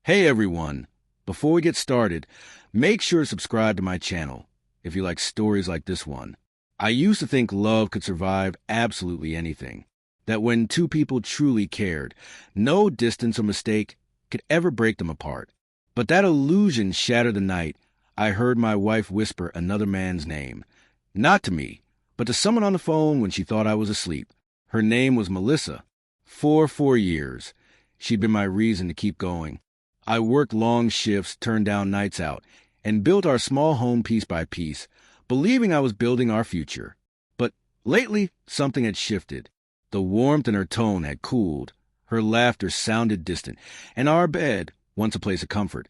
Hey everyone! Before we get started, make sure to subscribe to my channel if you like stories like this one. I used to think love could survive absolutely anything. That when two people truly cared, no distance or mistake could ever break them apart. But that illusion shattered the night I heard my wife whisper another man's name. Not to me, but to someone on the phone when she thought I was asleep. Her name was Melissa. For 4 years, she'd been my reason to keep going. I worked long shifts, turned down nights out, and built our small home piece by piece, believing I was building our future. But lately, something had shifted. The warmth in her tone had cooled, her laughter sounded distant, and our bed, once a place of comfort,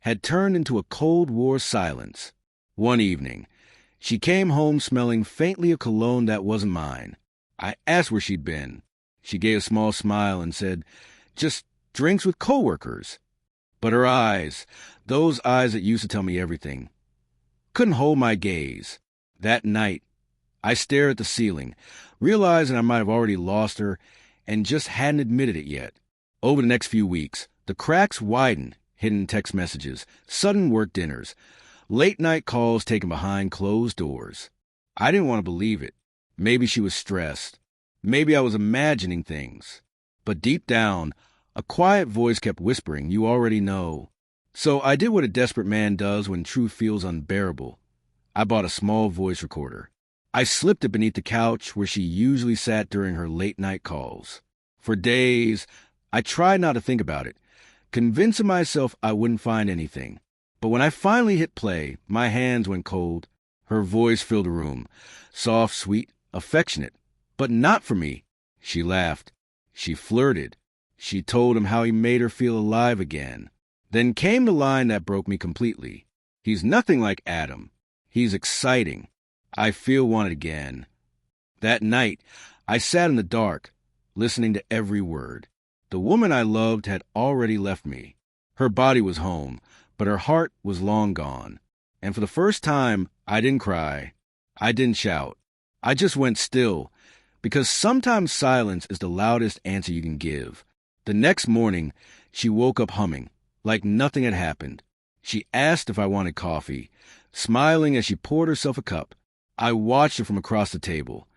had turned into a Cold War silence. One evening, she came home smelling faintly of cologne that wasn't mine. I asked where she'd been. She gave a small smile and said, "Just drinks with coworkers." But her eyes, those eyes that used to tell me everything, couldn't hold my gaze. That night, I stared at the ceiling, realizing I might have already lost her and just hadn't admitted it yet. Over the next few weeks, the cracks widened, hidden text messages, sudden work dinners, late-night calls taken behind closed doors. I didn't want to believe it. Maybe she was stressed. Maybe I was imagining things. But deep down, a quiet voice kept whispering, "You already know." So I did what a desperate man does when truth feels unbearable. I bought a small voice recorder. I slipped it beneath the couch where she usually sat during her late-night calls. For days, I tried not to think about it, convincing myself I wouldn't find anything. But when I finally hit play, my hands went cold. Her voice filled the room, soft, sweet, affectionate, but not for me. She laughed. She flirted. She told him how he made her feel alive again. Then came the line that broke me completely. "He's nothing like Adam. He's exciting. I feel wanted again." That night, I sat in the dark, listening to every word. The woman I loved had already left me. Her body was home, but her heart was long gone. And for the first time, I didn't cry. I didn't shout. I just went still, because sometimes silence is the loudest answer you can give. The next morning, she woke up humming, like nothing had happened. She asked if I wanted coffee, smiling as she poured herself a cup. I watched her from across the table,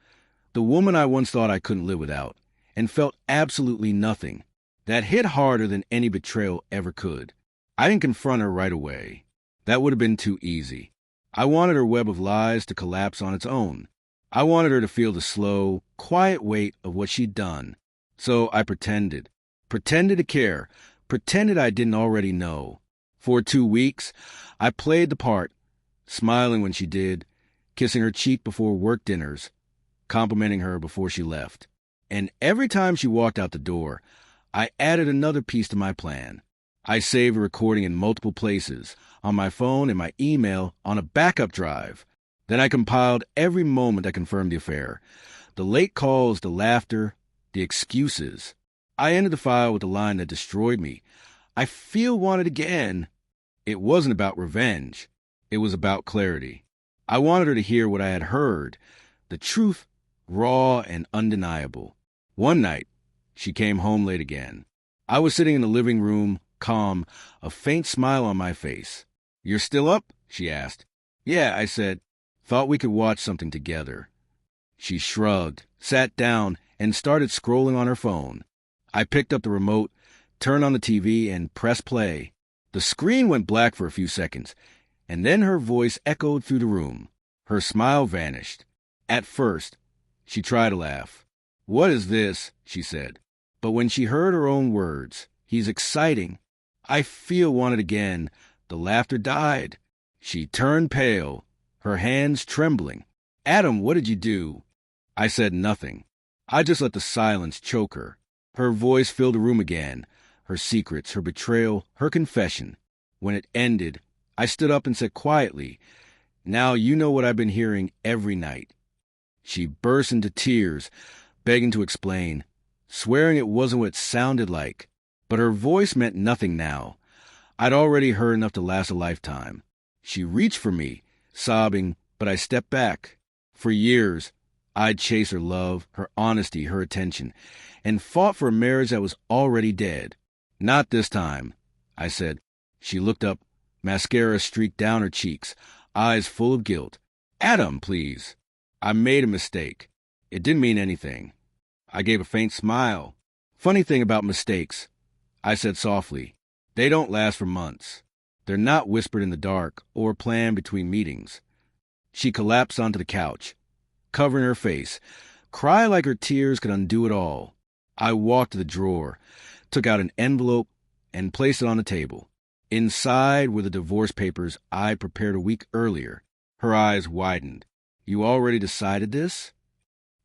the woman I once thought I couldn't live without, and felt absolutely nothing. That hit harder than any betrayal ever could. I didn't confront her right away. That would have been too easy. I wanted her web of lies to collapse on its own. I wanted her to feel the slow, quiet weight of what she'd done. So I pretended to care, pretended I didn't already know. For 2 weeks, I played the part, smiling when she did, kissing her cheek before work dinners, complimenting her before she left. And every time she walked out the door, I added another piece to my plan. I saved a recording in multiple places, on my phone, in my email, on a backup drive. Then I compiled every moment that confirmed the affair. The late calls, the laughter, the excuses. I ended the file with the line that destroyed me. "I feel wanted again." It wasn't about revenge. It was about clarity. I wanted her to hear what I had heard, the truth, raw and undeniable. One night, she came home late again. I was sitting in the living room, calm, a faint smile on my face. "You're still up?" she asked. "Yeah," I said. "Thought we could watch something together." She shrugged, sat down, and started scrolling on her phone. I picked up the remote, turned on the TV, and pressed play. The screen went black for a few seconds, and then her voice echoed through the room. Her smile vanished. At first, she tried to laugh. "What is this?" she said. But when she heard her own words, "He's exciting. I feel wanted again," the laughter died. She turned pale, her hands trembling. "Adam, what did you do?" I said nothing. I just let the silence choke her. Her voice filled the room again, her secrets, her betrayal, her confession. When it ended, I stood up and said quietly, "Now you know what I've been hearing every night." She burst into tears, begging to explain, swearing it wasn't what it sounded like. But her voice meant nothing now. I'd already heard enough to last a lifetime. She reached for me, sobbing, but I stepped back. For years, I'd chased her love, her honesty, her attention, and fought for a marriage that was already dead. Not this time. I said. She looked up, mascara streaked down her cheeks, eyes full of guilt. Adam, please. I made a mistake. It didn't mean anything. I gave a faint smile. Funny thing about mistakes, I said softly, they don't last for months. They're not whispered in the dark or planned between meetings. She collapsed onto the couch, covering her face, cried like her tears could undo it all. I walked to the drawer, took out an envelope, and placed it on the table. Inside were the divorce papers I prepared a week earlier. Her eyes widened. You already decided this?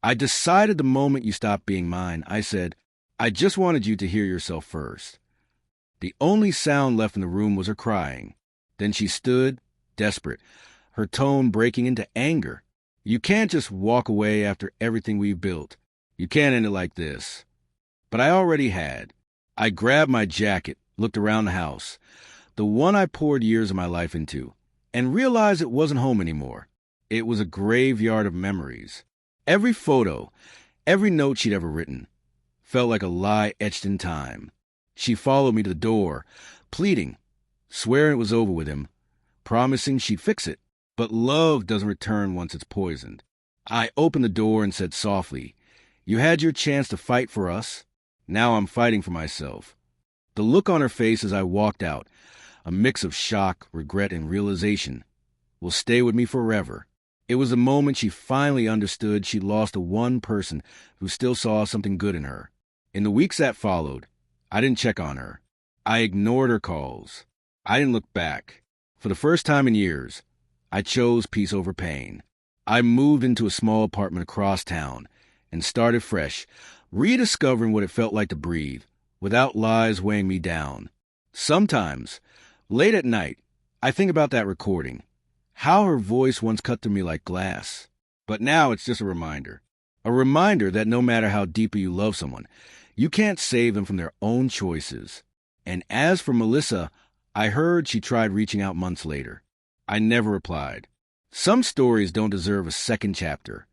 I decided the moment you stopped being mine. I said, I just wanted you to hear yourself first. The only sound left in the room was her crying. Then she stood, desperate, her tone breaking into anger. You can't just walk away after everything we've built. You can't end it like this. But I already had. I grabbed my jacket, looked around the house, the one I poured years of my life into, and realized it wasn't home anymore. It was a graveyard of memories. Every photo, every note she'd ever written, felt like a lie etched in time. She followed me to the door, pleading, swearing it was over with him, promising she'd fix it. But love doesn't return once it's poisoned. I opened the door and said softly, you had your chance to fight for us. Now I'm fighting for myself. The look on her face as I walked out, a mix of shock, regret, and realization, will stay with me forever. It was the moment she finally understood she'd lost the one person who still saw something good in her. In the weeks that followed, I didn't check on her. I ignored her calls. I didn't look back. For the first time in years, I chose peace over pain. I moved into a small apartment across town and started fresh, rediscovering what it felt like to breathe, without lies weighing me down. Sometimes, late at night, I think about that recording, how her voice once cut through me like glass. But now it's just a reminder that no matter how deeply you love someone, you can't save them from their own choices. And as for Melissa, I heard she tried reaching out months later. I never replied. Some stories don't deserve a second chapter.